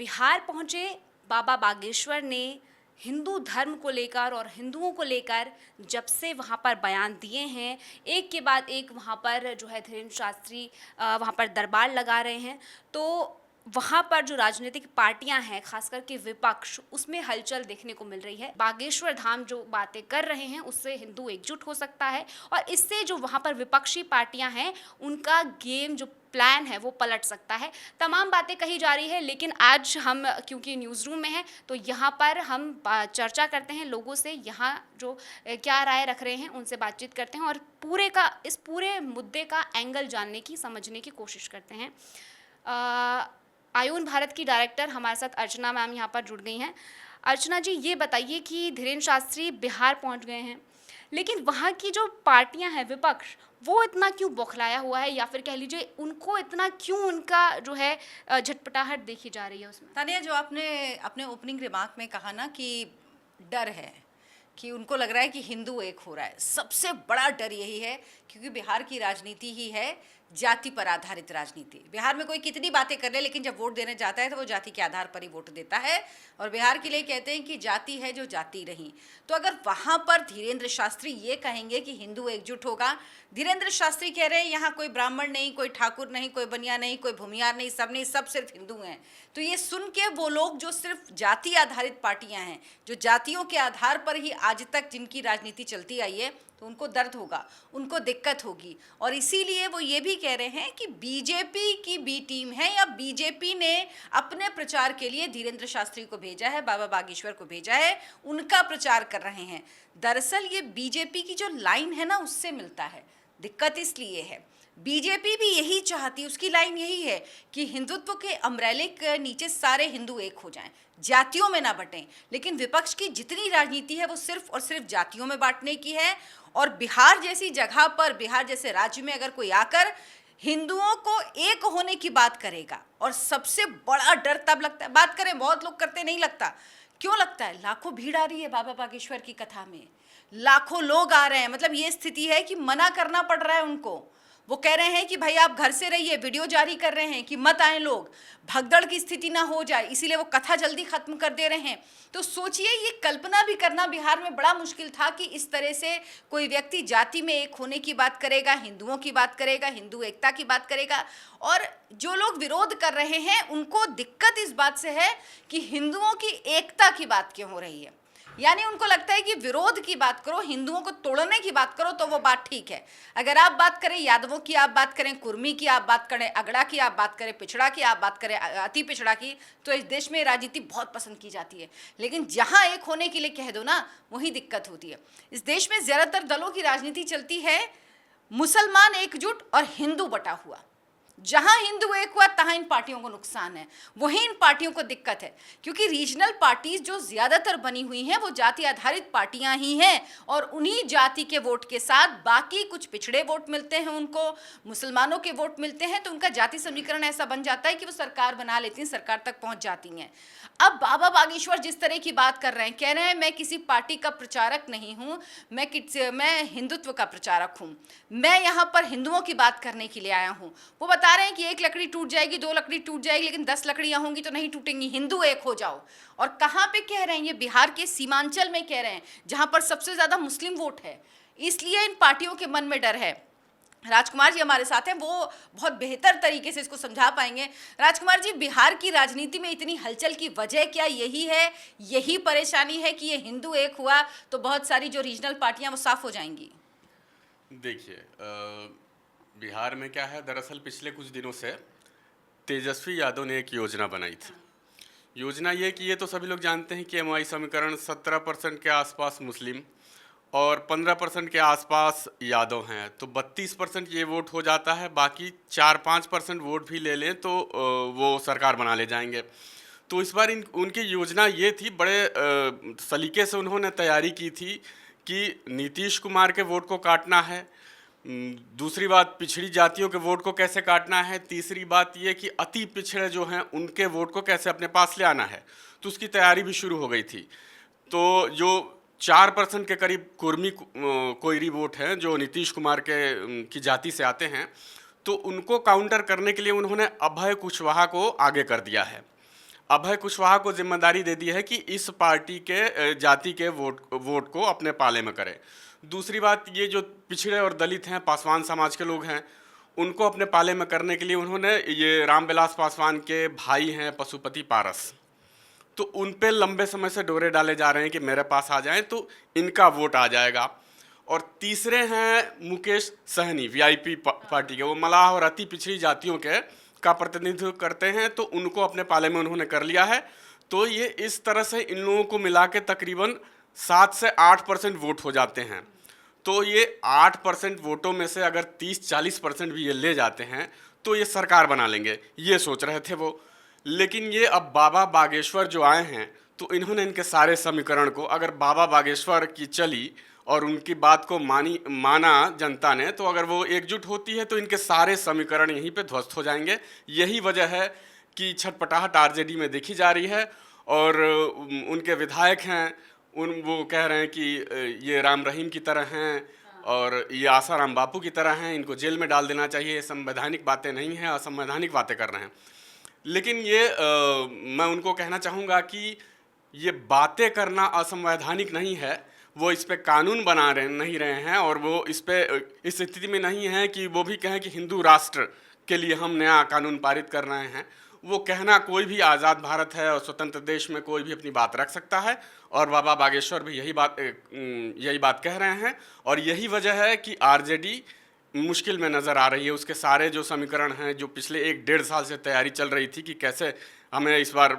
बिहार पहुंचे बाबा बागेश्वर ने हिंदू धर्म को लेकर और हिंदुओं को लेकर जब से वहाँ पर बयान दिए हैं, एक के बाद एक वहाँ पर जो है धीरेन्द्र शास्त्री वहाँ पर दरबार लगा रहे हैं। तो वहाँ पर जो राजनीतिक पार्टियां हैं, खास करके विपक्ष, उसमें हलचल देखने को मिल रही है। बागेश्वर धाम जो बातें कर रहे हैं उससे हिंदू एकजुट हो सकता है और इससे जो वहाँ पर विपक्षी पार्टियां हैं उनका गेम जो प्लान है वो पलट सकता है। तमाम बातें कही जा रही है, लेकिन आज हम क्योंकि न्यूज़ रूम में हैं तो यहाँ पर हम चर्चा करते हैं लोगों से, यहाँ जो क्या राय रख रहे हैं उनसे बातचीत करते हैं और इस पूरे मुद्दे का एंगल जानने की, समझने की कोशिश करते हैं। आयुन भारत की डायरेक्टर हमारे साथ अर्चना मैम यहाँ पर जुड़ गई हैं। अर्चना जी, ये बताइए कि धीरेन्द्र शास्त्री बिहार पहुँच गए हैं, लेकिन वहाँ की जो पार्टियां हैं, विपक्ष, वो इतना क्यों बौखलाया हुआ है, या फिर कह लीजिए उनको इतना क्यों, उनका जो है झटपटाहट देखी जा रही है उसमें? तानिया, जो आपने अपने ओपनिंग रिमार्क में कहा ना कि डर है, कि उनको लग रहा है कि हिंदू एक हो रहा है, सबसे बड़ा डर यही है क्योंकि बिहार की राजनीति ही है जाति पर आधारित राजनीति। बिहार में कोई कितनी बातें कर ले, लेकिन जब वोट देने जाता है तो वो जाति के आधार पर ही वोट देता है और बिहार के लिए कहते हैं कि जाति है जो जाति रही। तो अगर वहाँ पर धीरेन्द्र शास्त्री ये कहेंगे कि हिंदू एकजुट होगा, धीरेन्द्र शास्त्री कह रहे हैं यहाँ कोई ब्राह्मण नहीं, कोई ठाकुर नहीं, कोई बनिया नहीं, कोई भूमियार नहीं, सब नहीं, सब सिर्फ हिंदू हैं। तो ये सुन के वो लोग जो सिर्फ जाति आधारित पार्टियां हैं, जो जातियों के आधार पर ही आज तक जिनकी राजनीति चलती आई है, तो उनको दर्द होगा, उनको दिक्कत होगी। और इसीलिए वो ये भी कह रहे हैं कि बीजेपी की बी टीम है, या बीजेपी ने अपने प्रचार के लिए धीरेन्द्र शास्त्री को भेजा है, बाबा बागेश्वर को भेजा है, उनका प्रचार कर रहे हैं। दरअसल ये बीजेपी की जो लाइन है ना, उससे मिलता है। दिक्कत इसलिए है, बीजेपी भी यही चाहती, उसकी लाइन यही है कि हिंदुत्व के अम्ब्रेले के नीचे सारे हिंदू एक हो जाएं, जातियों में ना बटें। लेकिन विपक्ष की जितनी राजनीति है वो सिर्फ और सिर्फ जातियों में बांटने की है। और बिहार जैसी जगह पर, बिहार जैसे राज्य में अगर कोई आकर हिंदुओं को एक होने की बात करेगा, और सबसे बड़ा डर तब लगता है, बात करें बहुत लोग करते, नहीं लगता, क्यों लगता है? लाखों भीड़ आ रही है बाबा बागेश्वर की कथा में, लाखों लोग आ रहे हैं। मतलब ये स्थिति है कि मना करना पड़ रहा है उनको। वो कह रहे हैं कि भाई आप घर से रहिए, वीडियो जारी कर रहे हैं कि मत आए लोग, भगदड़ की स्थिति ना हो जाए, इसीलिए वो कथा जल्दी खत्म कर दे रहे हैं। तो सोचिए, ये कल्पना भी करना बिहार में बड़ा मुश्किल था कि इस तरह से कोई व्यक्ति जाति में एक होने की बात करेगा, हिंदुओं की बात करेगा, हिंदू एकता की बात करेगा। और जो लोग विरोध कर रहे हैं उनको दिक्कत इस बात से है कि हिंदुओं की एकता की बात क्यों हो रही है। यानी उनको लगता है कि विरोध की बात करो, हिंदुओं को तोड़ने की बात करो तो वो बात ठीक है। अगर आप बात करें यादवों की, आप बात करें कुर्मी की, आप बात करें अगड़ा की, आप बात करें पिछड़ा की, आप बात करें अति पिछड़ा की, तो इस देश में राजनीति बहुत पसंद की जाती है। लेकिन जहां एक होने के लिए कह दो ना, वहीं दिक्कत होती है। इस देश में ज्यादातर दलों की राजनीति चलती है मुसलमान एकजुट और हिंदू बटा हुआ। जहां हिंदू एक हुआ तहां इन पार्टियों को नुकसान है, वही इन पार्टियों को दिक्कत है। क्योंकि रीजनल पार्टीज जो ज्यादातर बनी हुई हैं वो जाति आधारित पार्टियां ही हैं, और उन्हीं जाति के वोट के साथ बाकी कुछ पिछड़े वोट मिलते हैं, उनको मुसलमानों के वोट मिलते हैं। तो उनका जाति समीकरण ऐसा बन जाता है कि वो सरकार बना लेती हैं, सरकार तक पहुंच जाती हैं। अब बाबा बागेश्वर जिस तरह की बात कर रहे हैं, कह रहे हैं मैं किसी पार्टी का प्रचारक नहीं हूं, मैं हिंदुत्व का प्रचारक हूं, मैं यहाँ पर हिंदुओं की बात करने के लिए आया हूं। वो बता रहे हैं कि एक लकड़ी टूट जाएगी, दो लकड़ी टूट जाएगी, लेकिन 10 लकड़ियां होंगी तो नहीं टूटेंगी, हिंदू एक हो जाओ। और कहाँ पे कह रहे हैं? ये बिहार के सीमांचल में कह रहे हैं, जहां पर सबसे ज्यादा मुस्लिम वोट है। इसलिए इन पार्टियों के मन में डर है। राजकुमार जी हमारे साथ हैं, वो बहुत बेहतर तरीके से इसको समझा पाएंगे। राजकुमार जी, बिहार की राजनीति में इतनी हलचल की वजह क्या यही है, यही परेशानी है कि ये हिंदू एक हुआ तो बहुत सारी जो रीजनल पार्टियां वो साफ हो जाएंगी? देखिए, बिहार में क्या है, दरअसल पिछले कुछ दिनों से तेजस्वी यादव ने एक योजना बनाई थी। योजना ये कि ये तो सभी लोग जानते हैं कि एमवाई समीकरण 17% के आसपास मुस्लिम और 15% के आसपास यादव हैं, तो 32% ये वोट हो जाता है। बाकी 4-5% वोट भी ले लें तो वो सरकार बना ले जाएंगे। तो इस बार उनकी योजना ये थी, बड़े सलीके से उन्होंने तैयारी की थी कि नीतीश कुमार के वोट को काटना है, दूसरी बात पिछड़ी जातियों के वोट को कैसे काटना है, तीसरी बात ये कि अति पिछड़े जो हैं उनके वोट को कैसे अपने पास ले आना है। तो उसकी तैयारी भी शुरू हो गई थी। तो जो 4% के करीब कुर्मी कोयरी वोट हैं जो नीतीश कुमार की जाति से आते हैं, तो उनको काउंटर करने के लिए उन्होंने अभय कुशवाहा को आगे कर दिया है। अभय कुशवाहा को जिम्मेदारी दे दी है कि इस पार्टी के जाति के वोट को अपने पाले में करें। दूसरी बात, ये जो पिछड़े और दलित हैं, पासवान समाज के लोग हैं, उनको अपने पाले में करने के लिए उन्होंने ये रामविलास पासवान के भाई हैं पशुपति पारस, तो उन पे लंबे समय से डोरे डाले जा रहे हैं कि मेरे पास आ जाएं तो इनका वोट आ जाएगा। और तीसरे हैं मुकेश सहनी, वीआईपी पार्टी के, वो मलाह और अति पिछड़ी जातियों के का प्रतिनिधित्व करते हैं, तो उनको अपने पाले में उन्होंने कर लिया है। तो ये इस तरह से इन लोगों को मिला के तकरीबन 7 से 8% वोट हो जाते हैं। तो ये 8% वोटों में से अगर 30-40% भी ये ले जाते हैं तो ये सरकार बना लेंगे, ये सोच रहे थे वो। लेकिन ये अब बाबा बागेश्वर जो आए हैं, तो इन्होंने इनके सारे समीकरण को, अगर बाबा बागेश्वर की चली और उनकी बात को माना जनता ने, तो अगर वो एकजुट होती है तो इनके सारे समीकरण यहीं पे ध्वस्त हो जाएंगे। यही वजह है कि छटपटाहट आरजेडी में देखी जा रही है। और उनके विधायक हैं, वो कह रहे हैं कि ये राम रहीम की तरह हैं और ये आसाराम बापू की तरह हैं, इनको जेल में डाल देना चाहिए, ये संवैधानिक बातें नहीं हैं, असंवैधानिक बातें कर रहे हैं। लेकिन ये मैं उनको कहना चाहूँगा कि ये बातें करना असंवैधानिक नहीं है, वो इस पे कानून बना नहीं रहे हैं, और वो इस स्थिति में नहीं है कि वो भी कहें कि हिंदू राष्ट्र के लिए हम नया कानून पारित कर रहे हैं। वो कहना, कोई भी आज़ाद भारत है और स्वतंत्र देश में कोई भी अपनी बात रख सकता है, और बाबा बागेश्वर भी यही बात कह रहे हैं। और यही वजह है कि आरजेडी मुश्किल में नज़र आ रही है। उसके सारे जो समीकरण हैं, जो पिछले 1-1.5 साल से तैयारी चल रही थी कि कैसे हमें इस बार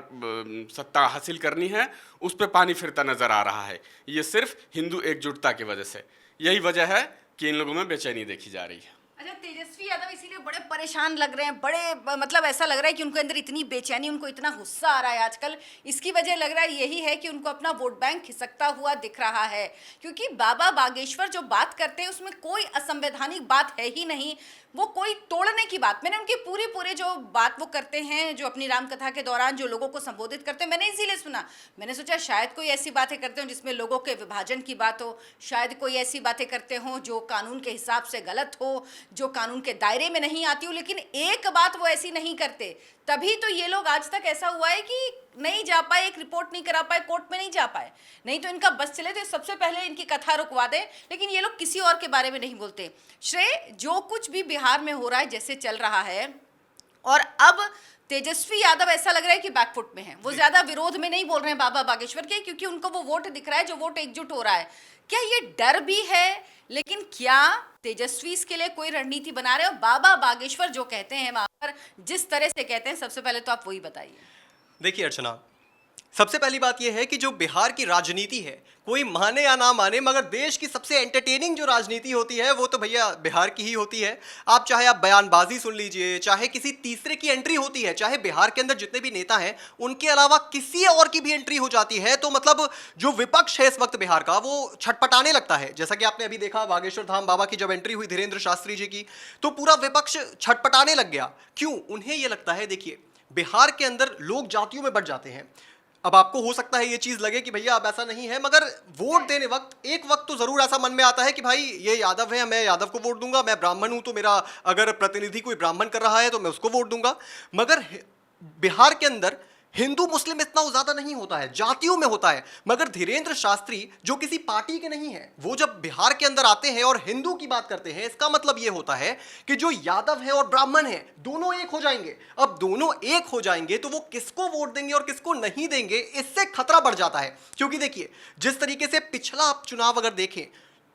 सत्ता हासिल करनी है, उस पर पानी फिरता नज़र आ रहा है। ये सिर्फ हिंदू एकजुटता की वजह से, यही वजह है कि इन लोगों में बेचैनी देखी जा रही है। अच्छा, तेजस्वी यादव इसीलिए बड़े परेशान लग रहे हैं, बड़े मतलब ऐसा लग रहा है कि उनको अंदर इतनी बेचैनी, उनको इतना गुस्सा आ रहा है आजकल, इसकी वजह लग रहा है यही है कि उनको अपना वोट बैंक खिसकता हुआ दिख रहा है। क्योंकि बाबा बागेश्वर जो बात करते हैं उसमें कोई असंवैधानिक बात है ही नहीं, वो कोई तोड़ने की बात, मैंने उनकी पूरे जो बात वो करते हैं, जो अपनी रामकथा के दौरान जो लोगों को संबोधित करते हैं, मैंने इसीलिए सुना, मैंने सोचा शायद कोई ऐसी बातें करते हो जिसमें लोगों के विभाजन की बात हो, शायद कोई ऐसी बातें करते हो जो कानून के हिसाब से गलत हो, जो कानून के दायरे में नहीं आती हो। लेकिन एक बात वो ऐसी नहीं करते, तभी तो ये लोग आज तक ऐसा हुआ है कि नहीं जा पाए, एक रिपोर्ट नहीं करा पाए, कोर्ट में नहीं जा पाए। नहीं तो इनका बस चले तो सबसे पहले इनकी कथा रुकवा दें, लेकिन ये लोग किसी और के बारे में नहीं बोलते। श्रेय, जो कुछ भी बिहार में हो रहा है, जैसे चल रहा है, और अब तेजस्वी यादव ऐसा लग रहा है कि बैकफुट में है, वो ज्यादा विरोध में नहीं बोल रहे हैं बाबा बागेश्वर के, क्योंकि उनको वो वोट दिख रहा है जो वोट एकजुट हो रहा है। क्या ये डर भी है? लेकिन क्या तेजस्वी इसके लिए कोई रणनीति बना रहे हो? बाबा बागेश्वर जो कहते हैं वहां पर, जिस तरह से कहते हैं, सबसे पहले तो आप वही बताइए। देखिए अर्चना, सबसे पहली बात यह है कि जो बिहार की राजनीति है, कोई माने या ना माने, मगर देश की सबसे एंटरटेनिंग जो राजनीति होती है वो तो भैया बिहार की ही होती है। चाहे आप बयानबाजी सुन लीजिए, चाहे किसी तीसरे की एंट्री होती है, चाहे बिहार के अंदर जितने भी नेता हैं उनके अलावा किसी और की भी एंट्री हो जाती है, तो मतलब जो विपक्ष है इस वक्त बिहार का, वो छटपटाने लगता है। जैसा कि आपने अभी देखा, बागेश्वर धाम बाबा की जब एंट्री हुई धीरेन्द्र शास्त्री जी की, तो पूरा विपक्ष छटपटाने लग गया। क्यों? उन्हें यह लगता है, देखिए बिहार के अंदर लोग जातियों में बढ़ जाते हैं। अब आपको हो सकता है ये चीज़ लगे कि भैया अब ऐसा नहीं है, मगर वोट देने वक्त एक वक्त तो ज़रूर ऐसा मन में आता है कि भाई ये यादव है, मैं यादव को वोट दूंगा, मैं ब्राह्मण हूं तो मेरा अगर प्रतिनिधि कोई ब्राह्मण कर रहा है तो मैं उसको वोट दूंगा। मगर बिहार के अंदर हिंदू मुस्लिम इतना ज़्यादा नहीं होता है, जातियों में होता है। मगर धीरेन्द्र शास्त्री जो किसी पार्टी के नहीं है, वो जब बिहार के अंदर आते हैं और हिंदू की बात करते हैं, इसका मतलब ये होता है कि जो यादव है और ब्राह्मण है दोनों एक हो जाएंगे। अब दोनों एक हो जाएंगे तो वो किसको वोट देंगे और किसको नहीं देंगे, इससे खतरा बढ़ जाता है। क्योंकि देखिए, जिस तरीके से पिछला आप चुनाव अगर देखें,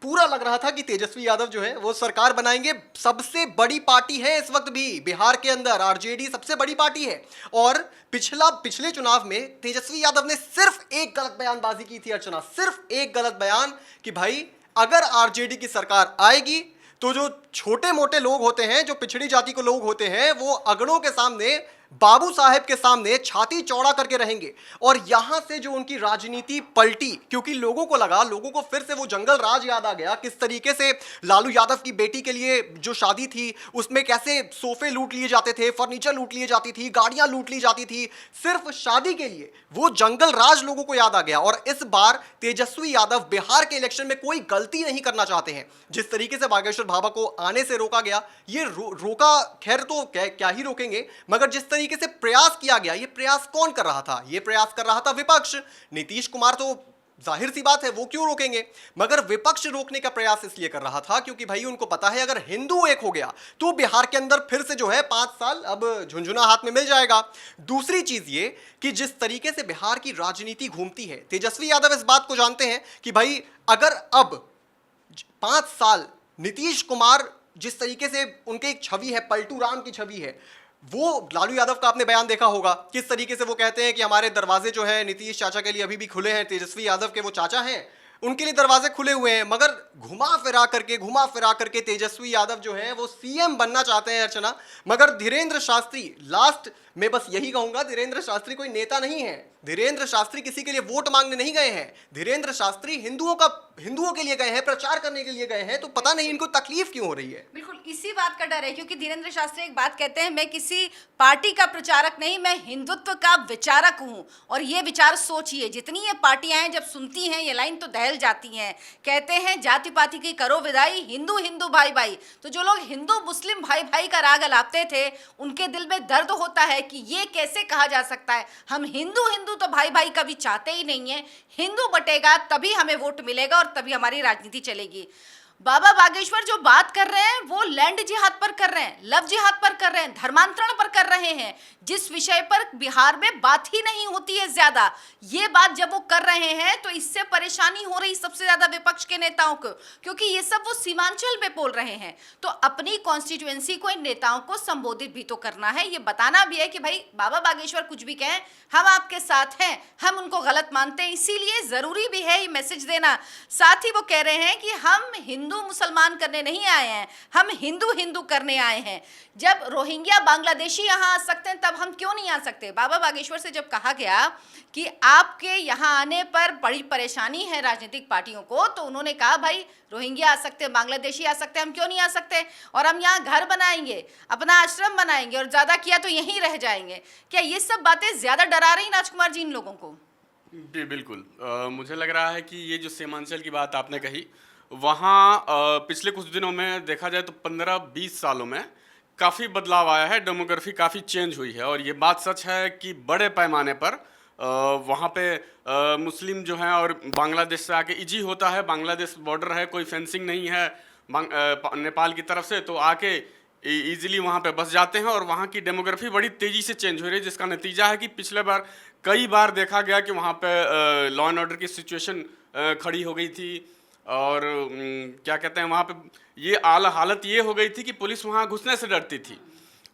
पूरा लग रहा था कि तेजस्वी यादव जो है वो सरकार बनाएंगे। सबसे बड़ी पार्टी है इस वक्त भी बिहार के अंदर, आरजेडी सबसे बड़ी पार्टी है। और पिछले चुनाव में तेजस्वी यादव ने सिर्फ एक गलत बयानबाजी की थी अर्चना, सिर्फ एक गलत बयान कि भाई अगर आरजेडी की सरकार आएगी तो जो छोटे मोटे लोग होते हैं, जो पिछड़ी जाति के लोग होते हैं, वो अगड़ों के सामने, बाबू साहेब के सामने छाती चौड़ा करके रहेंगे। और यहां से जो उनकी राजनीति पलटी, क्योंकि लोगों को लगा, लोगों को फिर से वो जंगल राज याद आ गया, किस तरीके से लालू यादव की बेटी के लिए जो शादी थी उसमें कैसे सोफे लूट लिए जाते थे, फर्नीचर लूट लिए जाती थी, गाड़ियां लूट ली जाती थी सिर्फ शादी के लिए। वो जंगल राज लोगों को याद आ गया। और इस बार तेजस्वी यादव बिहार के इलेक्शन में कोई गलती नहीं करना चाहते हैं। जिस तरीके से बागेश्वर बाबा को आने से रोका गया, ये रोका, खैर तो क्या ही रोकेंगे, मगर जिस तरीके से प्रयास किया गया, ये प्रयास कौन कर रहा था? ये प्रयास कर रहा था विपक्ष। नीतीश कुमार तो जाहिर सी बात है वो क्यों रोकेंगे, मगर विपक्ष रोकने का प्रयास इसलिए कर रहा था क्योंकि भाई उनको पता है अगर हिंदू एक हो गया तो बिहार के अंदर फिर से जो है 5 साल अब झुंझुना हाथ में मिल जाएगा। दूसरी चीज ये कि जिस तरीके से बिहार की राजनीति घूमती है, तेजस्वी यादव इस बात को जानते हैं कि भाई अगर अब 5 साल नीतीश कुमार, जिस तरीके से उनके एक छवि है, पलटू राम की छवि है, वो लालू यादव का आपने बयान देखा होगा किस तरीके से वो कहते हैं कि हमारे दरवाजे जो है नीतीश चाचा के लिए अभी भी खुले हैं, तेजस्वी यादव के वो चाचा हैं उनके लिए दरवाजे खुले हुए हैं, मगर घुमा फिरा करके तेजस्वी यादव जो है वो सीएम बनना चाहते हैं अर्चना। मगर धीरेन्द्र शास्त्री, लास्ट में बस यही कहूंगा, धीरेन्द्र शास्त्री कोई नेता नहीं है, धीरेन्द्र शास्त्री किसी के लिए वोट मांगने नहीं गए हैं, धीरेन्द्र शास्त्री हिंदुओं के लिए गए हैं, प्रचार करने के लिए गए हैं। तो पता नहीं इनको तकलीफ क्यों हो रही है। बिल्कुल इसी बात का डर है, क्योंकि धीरेन्द्र शास्त्री एक बात कहते हैं, मैं किसी पार्टी का प्रचारक नहीं, मैं हिंदुत्व का विचारक हूं। और ये विचार सोचिए, जितनी ये पार्टियां हैं जब सुनती हैं ये लाइन तो दहल जाती हैं। कहते हैं जाति पाति की करो विदाई, हिंदू हिंदू भाई भाई। तो जो लोग हिंदू मुस्लिम भाई भाई का राग अलापते थे उनके दिल में दर्द होता है कि ये कैसे कहा जा सकता है, हम हिंदू हिंदू तो भाई भाई कभी चाहते ही नहीं है। हिंदू बटेगा तभी हमें वोट मिलेगा और तभी हमारी राजनीति चलेगी। बाबा बागेश्वर जो बात कर रहे हैं वो लैंड जिहाद पर कर रहे हैं, लव जिहाद पर कर रहे हैं, धर्मांतरण पर कर रहे हैं, जिस विषय पर बिहार में बात ही नहीं होती है ज्यादा। ये बात जब वो कर रहे हैं तो इससे परेशानी हो रही सबसे ज्यादा विपक्ष के नेताओं को, क्योंकि ये सब वो सीमांचल में बोल रहे हैं। तो अपनी कॉन्स्टिट्यूएंसी को इन नेताओं को संबोधित भी तो करना है, ये बताना भी है कि भाई बाबा बागेश्वर कुछ भी कहें हम आपके साथ हैं, हम उनको गलत मानते हैं, इसीलिए जरूरी भी है ये मैसेज देना। साथ ही वो कह रहे हैं कि हम हिंदू मुसलमान करने नहीं आए हैं, हम हिंदू हिंदू करने आए हैं। जब रोहिंग्या बांग्लादेशी यहाँ आ सकते हैं तब हम क्यों नहीं आ सकते? बाबा बागेश्वर से जब कहा गया कि आपके यहाँ आने पर बड़ी परेशानी है राजनीतिक पार्टियों को, तो उन्होंने कहा भाई रोहिंग्या आ सकते हैं, बांग्लादेशी आ सकते हैं, हम क्यों नहीं आ सकते? और हम यहाँ घर बनाएंगे, अपना आश्रम बनाएंगे और ज्यादा किया तो यहीं रह जाएंगे। क्या ये सब बातें ज्यादा डरा रही राजकुमार जी इन लोगों को? जी बिल्कुल। मुझे लग रहा है कि ये जो सीमांचल की बात आपने कही, वहाँ पिछले कुछ दिनों में देखा जाए तो 15-20 सालों में काफ़ी बदलाव आया है, डेमोग्राफी काफ़ी चेंज हुई है। और ये बात सच है कि बड़े पैमाने पर वहाँ पे मुस्लिम जो हैं और बांग्लादेश से आके इजी होता है, बांग्लादेश बॉर्डर है, कोई फेंसिंग नहीं है नेपाल की तरफ से, तो आके ईजिली वहाँ पे बस जाते हैं। और वहाँ की डेमोग्राफी बड़ी तेज़ी से चेंज हो रही है, जिसका नतीजा है कि पिछले बार कई बार देखा गया कि वहाँ पे लॉ एंड ऑर्डर की सिचुएशन खड़ी हो गई थी। और क्या कहते हैं, वहाँ पे ये हालत ये हो गई थी कि पुलिस वहाँ घुसने से डरती थी।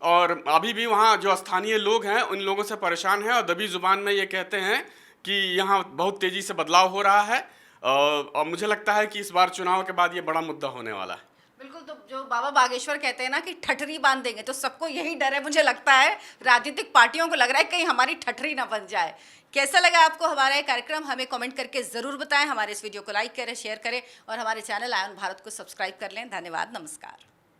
और अभी भी वहाँ जो स्थानीय लोग हैं उन लोगों से परेशान हैं और दबी जुबान में ये कहते हैं कि यहाँ बहुत तेज़ी से बदलाव हो रहा है। और मुझे लगता है कि इस बार चुनाव के बाद ये बड़ा मुद्दा होने वाला है। बिल्कुल। तो जो बाबा बागेश्वर कहते हैं ना कि ठठरी बांध देंगे, तो सबको यही डर है, मुझे लगता है राजनीतिक पार्टियों को लग रहा है कहीं हमारी ठठरी ना बन जाए। कैसा लगा आपको हमारा ये कार्यक्रम? हमें कमेंट करके ज़रूर बताएं। हमारे इस वीडियो को लाइक करें, शेयर करें और हमारे चैनल आयन भारत को सब्सक्राइब कर लें। धन्यवाद, नमस्कार।